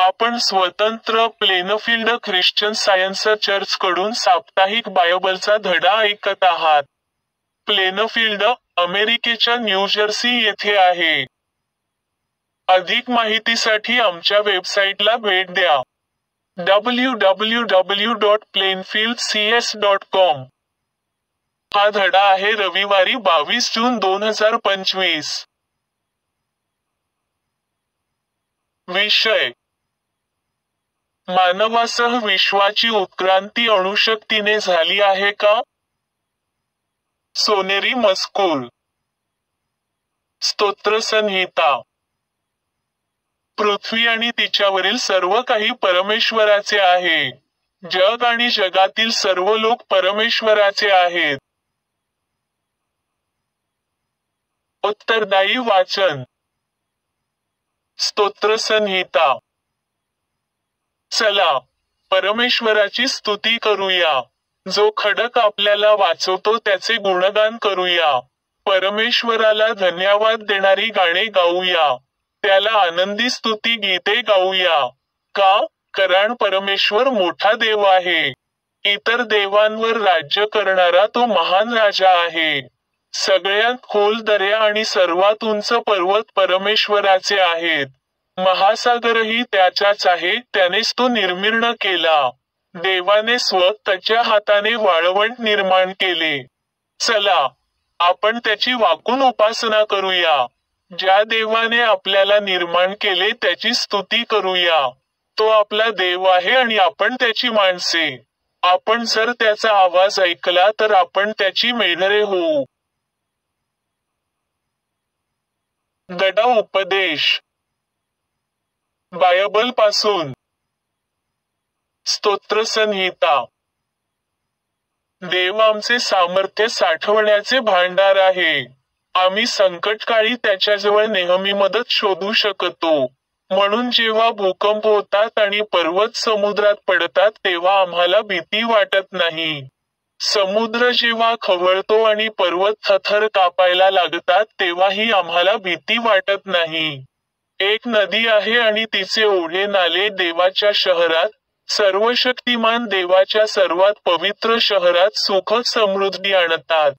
आपण स्वतंत्र Plainfield Christian science church कडून साप्ताहिक बायबलचा धडा ऐकत आहात. प्लेनफील्ड, अमेरिकेच्या न्यूजर्सी येथे आहे. अधिक माहितीसाठी आमच्या वेबसाईटला भेट द्या. www.plainfieldcs.com. हा धडा आहे रविवारी 22 जून 2025. विषय: मानवासह विश्वाची उत्क्रांती अणुशक्तीने झाली आहे का? सोनेरी मजकूर. स्तोत्रसंहिता. पृथ्वी आणि तिच्यावरील सर्व काही परमेश्वराचे आहे. जग आणि जगातील सर्व लोक परमेश्वराचे आहेत. उत्तरदायी वाचन. स्तोत्रसंहिता. चला, परमेश्वराची स्तुती करूया. जो खडक आपल्याला वाचवतो त्याचे गुणगान करूया. परमेश्वराला धन्यवाद देणारी गाणे गाऊया. त्याला आनंदी स्तुती गीते गाऊया. का? कारण परमेश्वर मोठा देव आहे. इतर देवांवर राज्य करणारा तो महान राजा आहे. सगळ्यात खोल दऱ्या आणि सर्वात उंच पर्वत परमेश्वराचे आहेत. महासागरही त्याचाच आहे, त्यानेच तो निर्माण केला. देवाने स्वतःच्या हाताने वाळवंट निर्माण केले. चला, आपण त्याची वाकून उपासना करूया. ज्या देवाने आपल्याला निर्माण केले त्याची स्तुती करूया. तो आपला देव आहे आणि आपण त्याची माणसे. आपण जर त्याचा आवाज ऐकला तर आपण त्याची मेढरे होऊ. धडा उपदेश. बायबलपासून. स्तोत्रसंहिता. देव आमचे सामर्थ्य साठवण्याचे भांडार आहे. आम्ही संकटकाळी त्याच्याजवळ नेहमी मदत शोधू शकतो. म्हणून जेव्हा भूकंप होतात आणि पर्वत समुद्रात पडतात तेव्हा आम्हाला भीती वाटत नाही. समुद्र जेव्हा खवळतो आणि पर्वत थरथर कापायला लागतात तेव्हाही आम्हाला भीती वाटत नाही. एक नदी आहे आणि तिचे ओढे नाले देवाच्या शहरात, सर्वशक्तिमान देवाच्या सर्वात पवित्र शहरात सुख समृद्धी आणतात.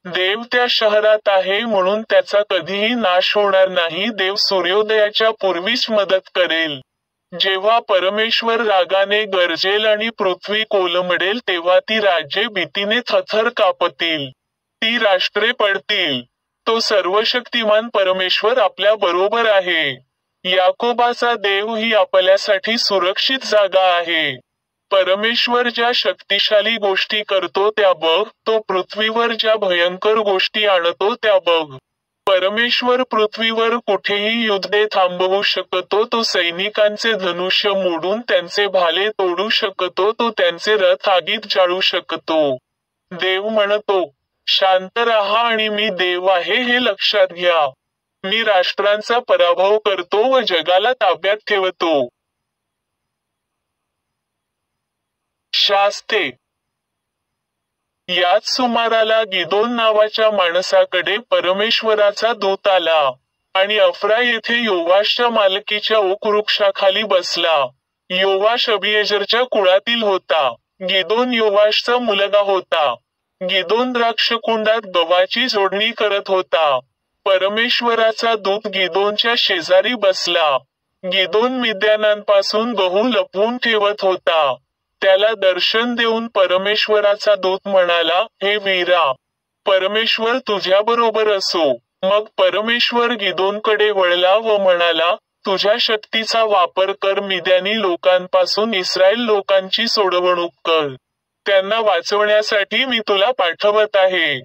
देव त्या शहरात आहे म्हणून त्याचा कधीही नाश होणार नाही. देव सूर्योदयाच्या पूर्वीच मदत करेल. जेव्हा परमेश्वर रागाने गरजेल आणि पृथ्वी कोलमडेल तेव्हा ती राज्ये भीतीने थरथर कापतील. ती राष्ट्रे पडतील. तो सर्वशक्तिमान परमेश्वर आपल्या बरोबर आहे. याकोबाचा देव ही आपल्यासाठी सुरक्षित जागा आहे. परमेश्वर ज्या शक्तिशाली गोष्टी करतो त्या बघ. तो पृथ्वीवर ज्या भयंकर गोष्टी आणतो त्या बघ. परमेश्वर पृथ्वीवर कुठेही युद्धे थांबवू शकतो. तो सैनिकांचे धनुष्य मोडून त्यांचे भाले तोडू शकतो. तो त्यांचे रथ आगीत जाळू शकतो. देव म्हणतो, शांत रहा आणि मी देव आहे हे लक्षात घ्या. मी राष्ट्रांचा पराभव करतो व जगाला ताब्यात ठेवतो. शास्ते. याच सुमाराला गिदोन नावाच्या माणसाकडे परमेश्वराचा दूत आला आणि अफ्रा येथे योवाशच्या मालकीच्या ओक वृक्षाखाली बसला. योवाश अबिएजरच्या कुळातील होता. गिदोन योवाशचा मुलगा होता. गिदोन द्राक्षकुंडात गव्हाची जोडणी करत होता. परमेश्वराचा दूत गिदोनच्या शेजारी बसला. गिदोन मिद्यानांपासून गहू लपवून ठेवत होता. त्याला दर्शन देऊन परमेश्वराचा दूत म्हणाला, हे वीरा, परमेश्वर तुझ्याबरोबर असो. मग परमेश्वर गिदोनकडे वळला व म्हणाला, तुझ्या शक्तीचा वापर कर. मिद्यानी लोकांपासून इस्रायल लोकांची सोडवणूक कर. त्यांना वाचवण्यासाठी मी तुला पाठवत आहे.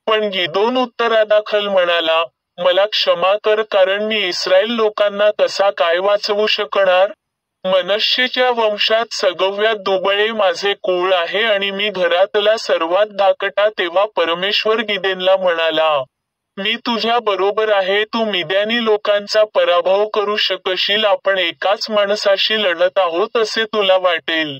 पण गिदोन उत्तरादाखल म्हणाला, मला क्षमा कर, कारण मी इस्रायल लोकांना कसा काय वाचवू शकणार? मनश्शेच्या वंशात सगळ्यात दुबळे माझे कुळ आहे आणि मी घरातला सर्वात धाकटा. तेव्हा परमेश्वर गिदेनला म्हणाला, मी तुझ्या बरोबर आहे. तू मिद्यानी लोकांचा पराभव करू शकशील. आपण एकाच माणसाशी लढत आहोत असे तुला वाटेल.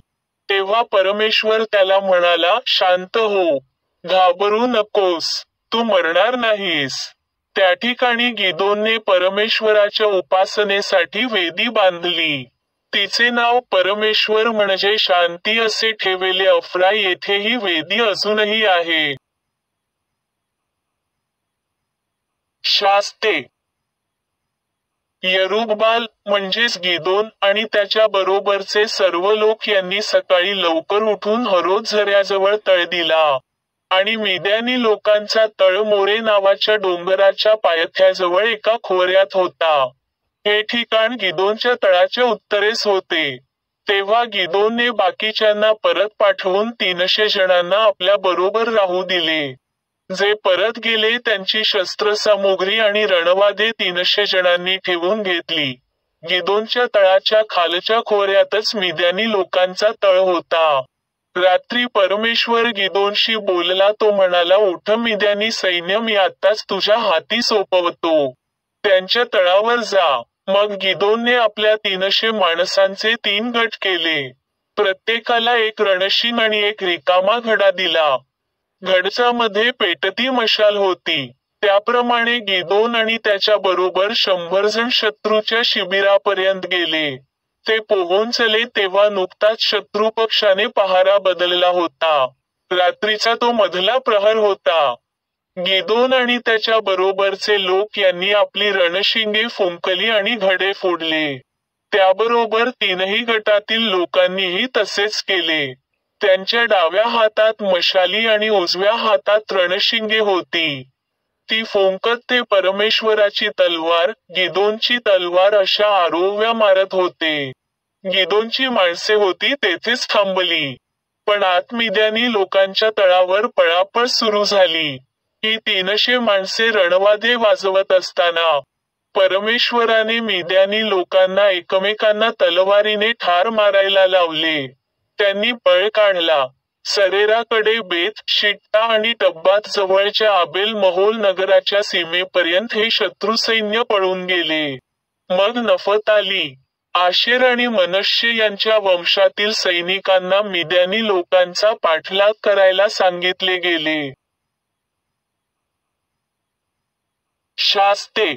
तेव्हा परमेश्वर त्याला म्हणाला, शांत हो, घाबरू नकोस, तू मरणार नाहीस. त्या ठिकाणी गिदोनने परमेश्वराच्या उपासनेसाठी वेदी बांधली. तिचे नाव परमेश्वर म्हणजे शांती असे ठेवले. अफ्रा येथेही वेदी अजूनही आहे. शास्ते. यरुब्बाल म्हणजेच गिदोन आणि त्याच्या बरोबरचे सर्व लोक यांनी सकाळी लवकर उठून हरोद झऱ्याजवळ तळ दिला आणि मिद्यानी लोकांचा तळ मोरे नावाच्या डोंगराच्या पायथ्याजवळ एका खोऱ्यात होता. हे ठिकाण गिदोनच्या तळाच्या उत्तरेस होते. तेव्हा गिदोनने बाकीच्यांना परत पाठवून 300 जणांना आपल्या बरोबर राहू दिले. जे परत गेले त्यांची शस्त्रसामुग्री आणि रणवादे 300 जणांनी ठेवून घेतली. गिदोनच्या तळाच्या खालच्या खोऱ्यातच मिद्यानी लोकांचा तळ होता. रात्री परमेश्वर गिदोनशी बोलला. तो म्हणाला, उठ, मिद्यानी सैन्य मी आत्ताच तुझ्या हाती सोपवतो. त्यांच्या तळावर जा. मग गिदोनने आपल्या 300 माणसांचे 3 गट केले. प्रत्येकाला एक रणशिंग आणि एक रिकामा घडा दिला. घडचामध्ये पेटती मशाल होती. त्याप्रमाणे गिदोन आणि त्याच्या बरोबर 100 जण शत्रूच्या शिबिरापर्यंत गेले. ते पोहोचले तेव्हा नुकताच शत्रू पक्षाने पहारा बदलला होता. रात्रीचा तो मधला प्रहर होता. गिदोन आणि त्याच्या बरोबरचे लोक यांनी आपली रणशिंगे फुंकली आणि घडे फोडले. त्याबरोबर 3ही गटातील लोकांनीही तसेच केले. त्यांच्या डाव्या हातात मशाली आणि उजव्या हातात रणशिंगे होती. ती फुंकत ते परमेश्वराची तलवार, गिदोनची तलवार अशा आरोव्या मारत होते. गिदोनची माणसे होती तेथेच थांबली. पण आत मिद्यानी लोकांच्या तळावर पळापळ सुरू झाली. ही 300 माणसे रणवादे वाजवत असताना परमेश्वराने मिद्यानी लोकांना एकमेकांना तलवारीने ठार मारायला लावले. त्यांनी पळ काढला. सरेराकडे बेत शिट्टा आणि टब्बात जवळच्या आबेल महोल नगराच्या सीमेपर्यंत हे शत्रू सैन्य पळून गेले. मग नफताली, आशेर आणि मनश्शे यांच्या वंशातील सैनिकांना मिद्यानी लोकांचा पाठलाग करायला सांगितले गेले. शास्ते.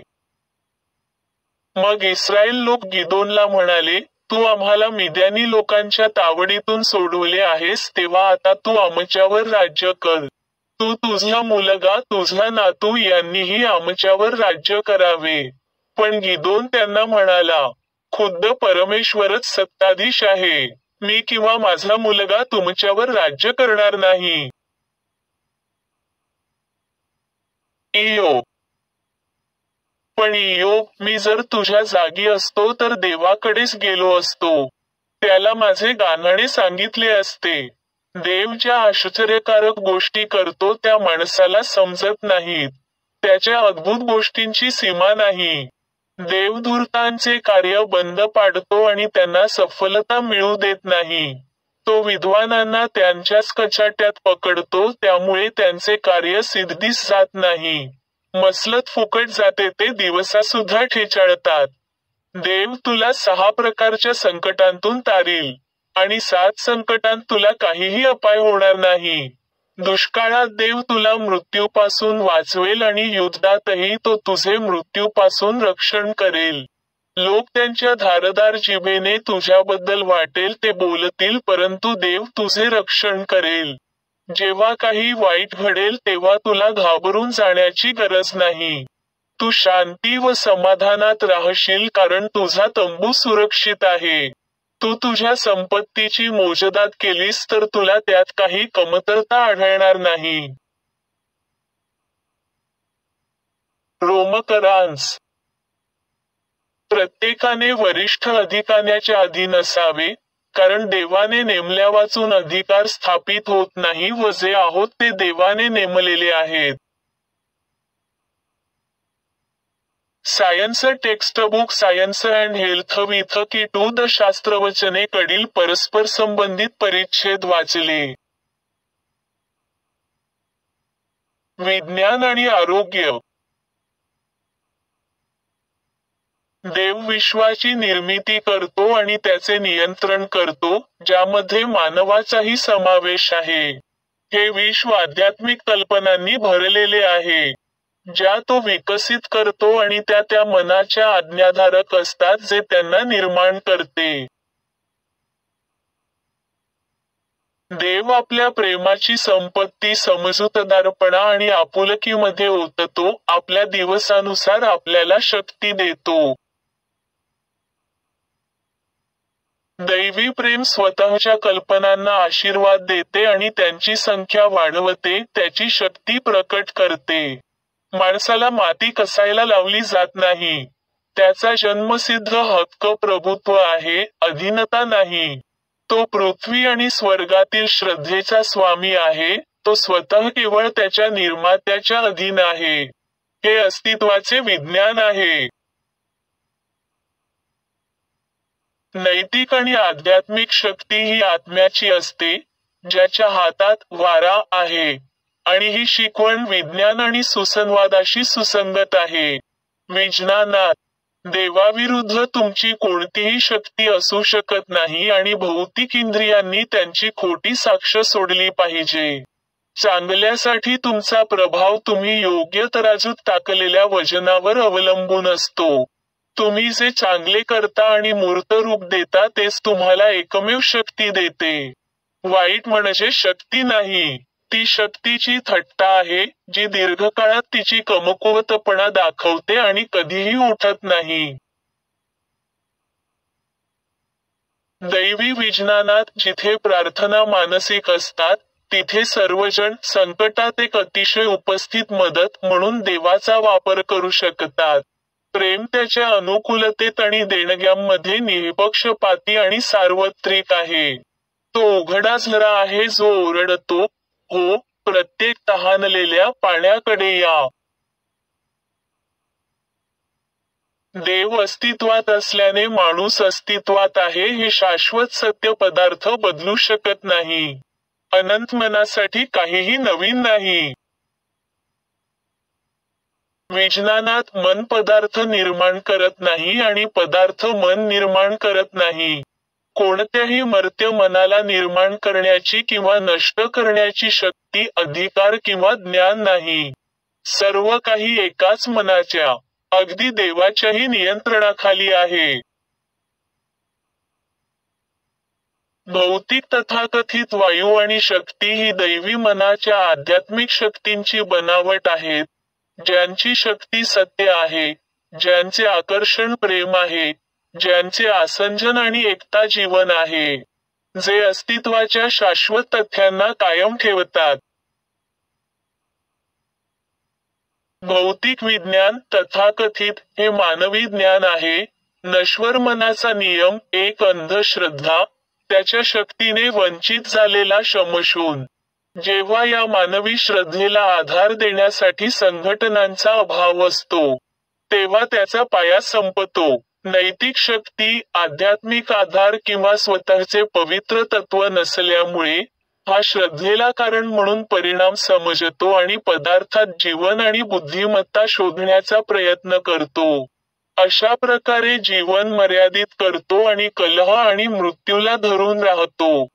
मग इस्रायल लोक गिदोनला म्हणाले, तू आम्हाला मिद्यानी लोकांच्या तावडीतून सोडवले आहेस, तेव्हा आता तू आमच्यावर राज्य कर. तू, तुझा मुलगा, तुझा नातू यांनीही आमच्यावर राज्य करावे. पण गिदोन त्यांना म्हणाला, खुद्द परमेश्वरच सत्ताधीश आहे. मी किंवा माझा मुलगा तुमच्यावर राज्य करणार नाही. इयोब. पण इयोब, मी जर तुझ्या जागी असतो तर देवाकडेच गेलो असतो. त्याला माझे गाणाणे सांगितले असते. देव ज्या आश्चर्यकारक गोष्टी करतो त्या माणसाला समजत नाहीत. त्याच्या अद्भुत गोष्टींची सीमा नाही. देव धूर्तांचे कार्य बंद पाडतो आणि त्यांना सफलता मिळू देत नाही. तो विद्वानांना त्यांच्याच कचाट्यात पकडतो, त्यामुळे त्यांचे कार्य सिद्धीस जात नाही. मसलत फुकट जाते, ते दिवसासुद्धा ठेचाळतात. देव तुला 6 प्रकारच्या संकटांतून तारील आणि 7 संकटांत तुला काहीही अपाय होणार नाही. दुष्काळात देव तुला मृत्यूपासून वाचवेल आणि युद्धातही तो तुझे मृत्यूपासून रक्षण करेल. लोक त्यांच्या धारदार जिभेने तुझ्याबद्दल वाटेल ते बोलतील, परंतु देव तुझे रक्षण करेल. जेव्हा काही वाईट घडेल तेव्हा तुला घाबरून जाण्याची गरज नाही. तू शांती व समाधानात राहशील, कारण तुझा तंबू सुरक्षित आहे. तू तुझ्या संपत्तीची मोजदाद केलीस तर तुला त्यात काही कमतरता आढळणार नाही. रोमकरांस. प्रत्येकाने वरिष्ठ अधिकाऱ्याच्या अधीन असावे, कारण देवाने नेमल्यावाचून अधिकार स्थापित होत नाही व जे आहोत ते देवाने नेमलेले आहेत. Science textbook science and health with की टू द शास्त्रवचने कडील परस्पर संबंधित परिच्छेद वाचले. विज्ञान आणि आरोग्य. देव विश्वाची निर्मिती करतो आणि त्याचे नियंत्रण करतो, ज्यामध्ये मानवाचाही समावेश आहे. हे विश्व आध्यात्मिक कल्पनांनी भरलेले आहे, ज्या तो विकसित करतो आणि त्या त्या मनाच्या आज्ञाधारक असतात जे त्यांना निर्माण करते. देव आपल्या प्रेमाची संपत्ती समजूतदारपणा आणि आपुलकीमध्ये ओततो, आपल्या दिवसानुसार आपल्याला शक्ती देतो. दैवी प्रेम स्वतःच्या कल्पनांना आशीर्वाद देते आणि त्यांची संख्या वाढवते, त्याची शक्ती प्रकट करते. माणसाला माती कसायला लावली जात नाही. त्याचा जन्मसिद्ध हक्क प्रभुत्व आहे, अधीनता नाही. तो पृथ्वी आणि स्वर्गातील श्रद्धेचा स्वामी आहे, तो स्वतः केवळ त्याच्या निर्मात्याच्या अधीन आहे. हे अस्तित्वाचे विज्ञान आहे. नैतिक आणि आध्यात्मिक शक्ती ही आत्म्याची असते, ज्याच्या हातात वारा आहे. आणि ही शिकवण विज्ञान आणि सुसंवादाशी सुसंगत आहे. विज्ञानात देवाविरुद्ध तुमची कोणतीही शक्ती असू शकत नाही आणि भौतिक इंद्रियांनी त्यांची खोटी साक्ष सोडली पाहिजे. चांगल्यासाठी तुमचा प्रभाव तुम्ही योग्य तराजूत टाकलेल्या वजनावर अवलंबून असतो. तुम्ही जे चांगले करता आणि मूर्त रूप देता तेच तुम्हाला एकमेव शक्ती देते. वाईट म्हणजे शक्ती नाही, ती शक्तीची थट्टा आहे, जी दीर्घकाळात तिची कमकुवतपणा दाखवते आणि कधीही उठत नाही. दैवी विज्ञानात जिथे प्रार्थना मानसिक असतात, तिथे सर्वजण संकटात एक अतिशय उपस्थित मदत म्हणून देवाचा वापर करू शकतात. प्रेम त्याच्या अनुकूलतेत आणि देणग्यांमध्ये निःपक्षपाती आणि सार्वत्रिक आहे. तो उघडा झरा आहे जो ओरडतो, हो, प्रत्येक तहानलेल्या पाण्याकडे या. देव अस्तित्वात असल्याने माणूस अस्तित्वात आहे हे शाश्वत सत्य पदार्थ बदलू शकत नाही. अनंत मनासाठी काहीही नवीन नाही. विज्ञानात मन पदार्थ निर्माण करत नाही आणि पदार्थ मन निर्माण करत नाही. कोणत्याही मर्त्य मनाला निर्माण करण्याची किंवा नष्ट करण्याची शक्ती, अधिकार किंवा ज्ञान नाही. सर्व काही एकाच मनाच्या, अगदी देवाच्याही नियंत्रणाखाली आहे. भौतिक तथाकथित वायू आणि शक्ती ही दैवी मनाच्या आध्यात्मिक शक्तींची बनावट आहेत, ज्यांची शक्ती सत्य आहे, ज्यांचे आकर्षण प्रेम आहे, ज्यांचे आसंजन आणि एकता जीवन आहे, जे अस्तित्वाच्या शाश्वत तथ्यांना कायम ठेवतात. भौतिक विज्ञान, तथाकथित, हे मानवी ज्ञान आहे. नश्वर मनाचा नियम, एक अंधश्रद्धा, त्याच्या शक्तीने वंचित झालेला शमशून. जेव्हा या मानवी श्रद्धेला आधार देण्यासाठी संघटनांचा अभाव असतो, तेव्हा त्याचा पाया संपतो. नैतिक शक्ती, आध्यात्मिक आधार किंवा स्वतःचे पवित्र तत्व नसल्यामुळे, हा श्रद्धेला कारण म्हणून परिणाम समजतो आणि पदार्थात जीवन आणि बुद्धिमत्ता शोधण्याचा प्रयत्न करतो. अशा प्रकारे जीवन मर्यादित करतो आणि कलह आणि मृत्यूला धरून राहतो.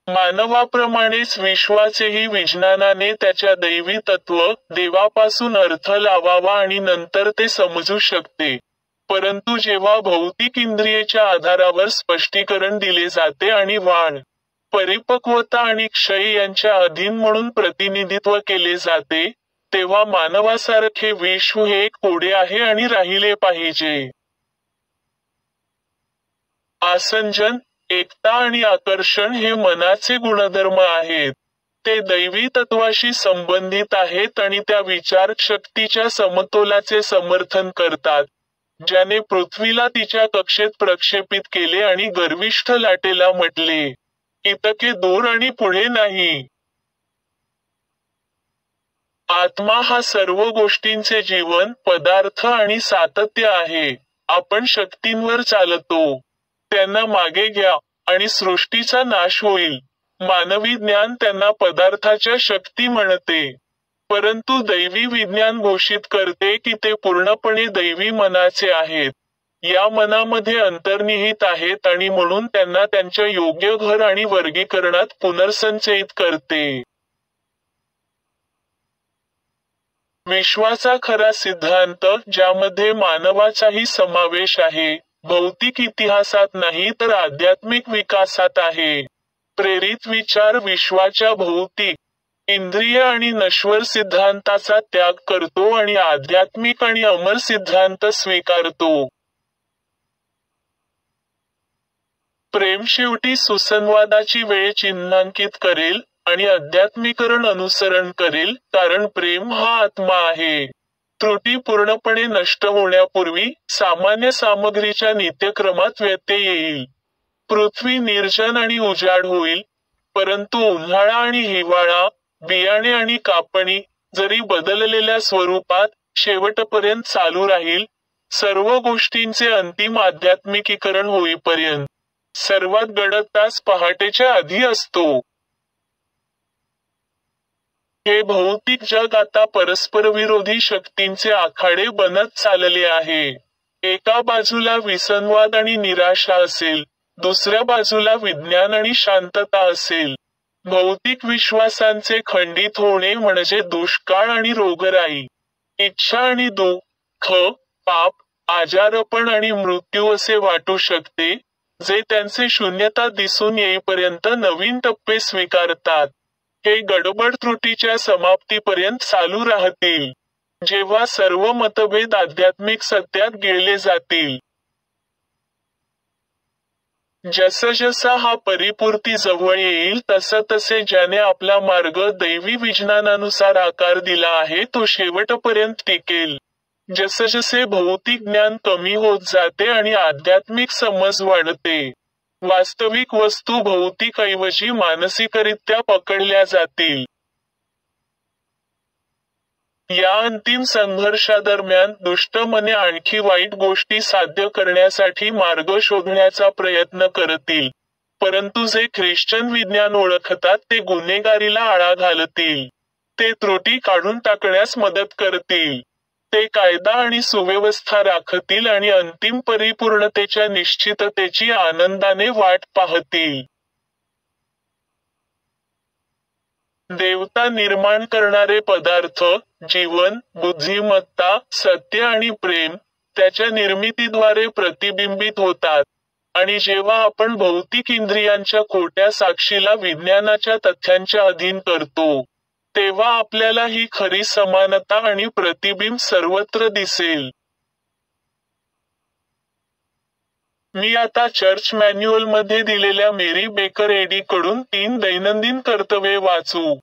मानवाप्रमाणेच विश्वाचेही विज्ञानाने त्याच्या दैवी तत्व, देवापासून अर्थ लावावा आणि नंतर ते समजू शकते. परंतु जेव्हा भौतिक इंद्रियेच्या आधारावर स्पष्टीकरण दिले जाते आणि वाढ, परिपक्वता आणि क्षय यांच्या अधीन म्हणून प्रतिनिधित्व केले जाते, तेव्हा मानवासारखे विश्व हे एक कोडे आहे आणि राहिले पाहिजे. आसंजन, एकता आणि आकर्षण हे मनाचे गुणधर्म आहेत. ते दैवी तत्वाशी संबंधित आहेत आणि त्या विचार शक्तीच्या समतोलाचे समर्थन करतात, ज्याने पृथ्वीला तिच्या कक्षेत प्रक्षेपित केले आणि गर्विष्ठ लाटेला म्हटले, इतके दूर आणि पुढे नाही. आत्मा हा सर्व गोष्टींचे जीवन, पदार्थ आणि सातत्य आहे. आपण शक्तींवर चालतो. त्यांना मागे घ्या, आणि सृष्टीचा नाश होईल. मानवी ज्ञान त्यांना पदार्थाच्या शक्ती म्हणते. परंतु दैवी विज्ञान घोषित करते की ते पूर्णपणे दैवी मनाचे आहेत. या मनामध्ये अंतर्निहित आहेत आणि म्हणून त्यांना त्यांच्या योग्य घर आणि वर्गीकरणात पुनर्संचयित करते. विश्वाचा खरा सिद्धांत, ज्यामध्ये मानवाचाही समावेश आहे, भौतिक इतिहासात नाही तर आध्यात्मिक विकासात आहे. प्रेरित विचार विश्वाच्या भौतिक, इंद्रिय आणि नश्वर सिद्धांताचा त्याग करतो आणि आध्यात्मिक आणि अमर सिद्धांत स्वीकारतो. प्रेम शेवटी सुसंवादाची वेळ चिन्हांकित करेल आणि अध्यात्मीकरण अनुसरण करेल, कारण प्रेम हा आत्मा आहे. त्रुटी पूर्णपणे नष्ट होण्यापूर्वी सामान्य सामग्रीच्या नित्यक्रमात व्यत्यय येईल. पृथ्वी निर्जन आणि उजाड होईल, परंतु उन्हाळा आणि हिवाळा, बियाणे आणि कापणी, जरी बदललेल्या स्वरूपात, शेवटपर्यंत चालू राहील, सर्व गोष्टींचे अंतिम आध्यात्मिकीकरण होईपर्यंत. सर्वात गडद तास पहाटेच्या आधी असतो. हे भौतिक जग आता परस्परविरोधी शक्तींचे आखाडे बनत चालले आहे. एका बाजूला विसंवाद आणि निराशा असेल, दुसऱ्या बाजूला विज्ञान आणि शांतता असेल. भौतिक विश्वासांचे खंडित होणे म्हणजे दुष्काळ आणि रोगराई, इच्छा आणि दुःख, पाप, आजारपण आणि मृत्यू असे वाटू शकते, जे त्यांचे शून्यता दिसून येईपर्यंत नवीन टप्पे स्वीकारतात. हे गडबड त्रुटीच्या समाप्तीपर्यंत चालू राहतील, जेव्हा सर्व मतभेद आध्यात्मिक सत्यात गिळले जातील. जसजसा हा परिपूर्ती जवळ येईल तसे ज्याने आपला मार्ग दैवी विज्ञानानुसार आकार दिला आहे तो शेवटपर्यंत टिकेल. जसजसे भौतिक ज्ञान कमी होत जाते आणि आध्यात्मिक समज वाढते, वास्तविक वस्तू भौतिक ऐवजी मानसिकरित्या पकडल्या जातील. या अंतिम संघर्षादरम्यान दुष्ट मने आणखी वाईट गोष्टी साध्य करण्यासाठी मार्ग शोधण्याचा प्रयत्न करतील, परंतु जे ख्रिश्चन विज्ञान ओळखतात ते गुन्हेगारीला आळा घालतील. ते त्रुटी काढून टाकण्यास मदत करतील. ते कायदा आणि सुव्यवस्था राखतील आणि अंतिम परिपूर्णतेच्या निश्चिततेची आनंदाने वाट पाहतील. देवता निर्माण करणारे पदार्थ, जीवन, बुद्धिमत्ता, सत्य आणि प्रेम, त्याच्या निर्मितीद्वारे प्रतिबिंबित होतात. आणि जेव्हा आपण भौतिक इंद्रियांच्या खोट्या साक्षीला विज्ञानाच्या तथ्यांच्या अधीन करतो, तेव्हा आपल्याला ही खरी समानता आणि प्रतिबिंब सर्वत्र दिसेल. मी आता चर्च मॅन्युअलमध्ये दिलेल्या मेरी बेकर एडी कडून 3 दैनंदिन कर्तव्ये वाचू.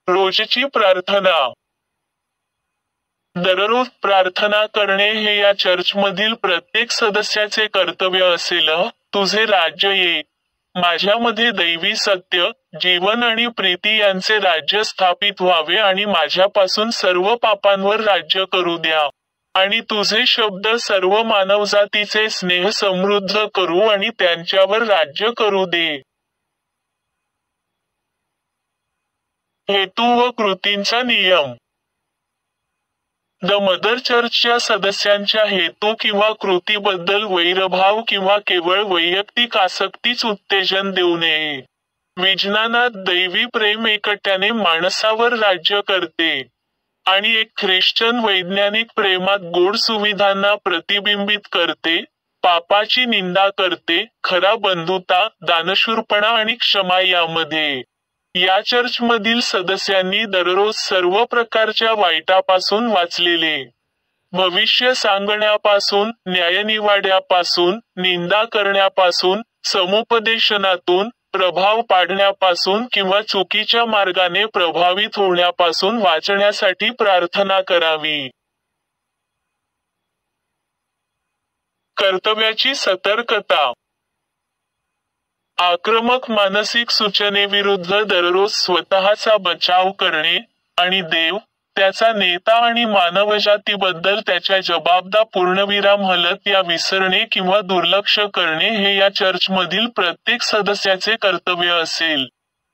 रोजची प्रार्थना. दररोज प्रार्थना करणे हे या चर्चमधील प्रत्येक सदस्याचे कर्तव्य असेल. तुझे राज्य ये. माझ्यामध्ये दैवी सत्य, जीवन आणि प्रीती यांचे राज्य स्थापित व्हावे आणि माझ्यापासून सर्व पापांवर राज्य करू द्या. आणि तुझे शब्द सर्व मानवजातीचे स्नेह समृद्ध करू आणि त्यांच्यावर राज्य करू दे. हेतू व कृतींचा नियम. द मदर चर्चच्या सदस्यांच्या हेतू किंवा कृतीबद्दल वैरभाव किंवा केवळ वैयक्तिक आसक्तीच उत्तेजन देऊ नये. विज्ञानात दैवी प्रेम एकट्याने माणसावर राज्य करते, आणि एक ख्रिश्चन वैज्ञानिक प्रेमात गोड सुविधांना प्रतिबिंबित करते, पापाची निंदा करते, खरा बंधुता, दानशूरपणा आणि क्षमा यामध्ये. या चर्चमधील सदस्यांनी दररोज सर्व प्रकारच्या वाईटापासून वाचलेले, भविष्य सांगण्यापासून, न्यायनिवाड्यापासून, निंदा करण्यापासून, समुपदेशनातून, प्रभाव पाडण्यापासून किंवा चुकीच्या मार्गाने प्रभावित होण्यापासून वाचण्यासाठी प्रार्थना करावी. कर्तव्याची सतर्कता. आक्रमक मानसिक सूचनेविरुद्ध दररोज स्वतःचा बचाव करणे, आणि देव, त्याचा नेता आणि मानवजातीबद्दल त्याच्या जबाबदा पूर्णविराम हलत या विसरणे किंवा दुर्लक्ष करणे हे या चर्चमधील प्रत्येक सदस्याचे कर्तव्य असेल.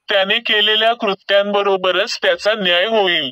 त्याने केलेल्या कृत्यांबरोबरच त्याचा न्याय होईल.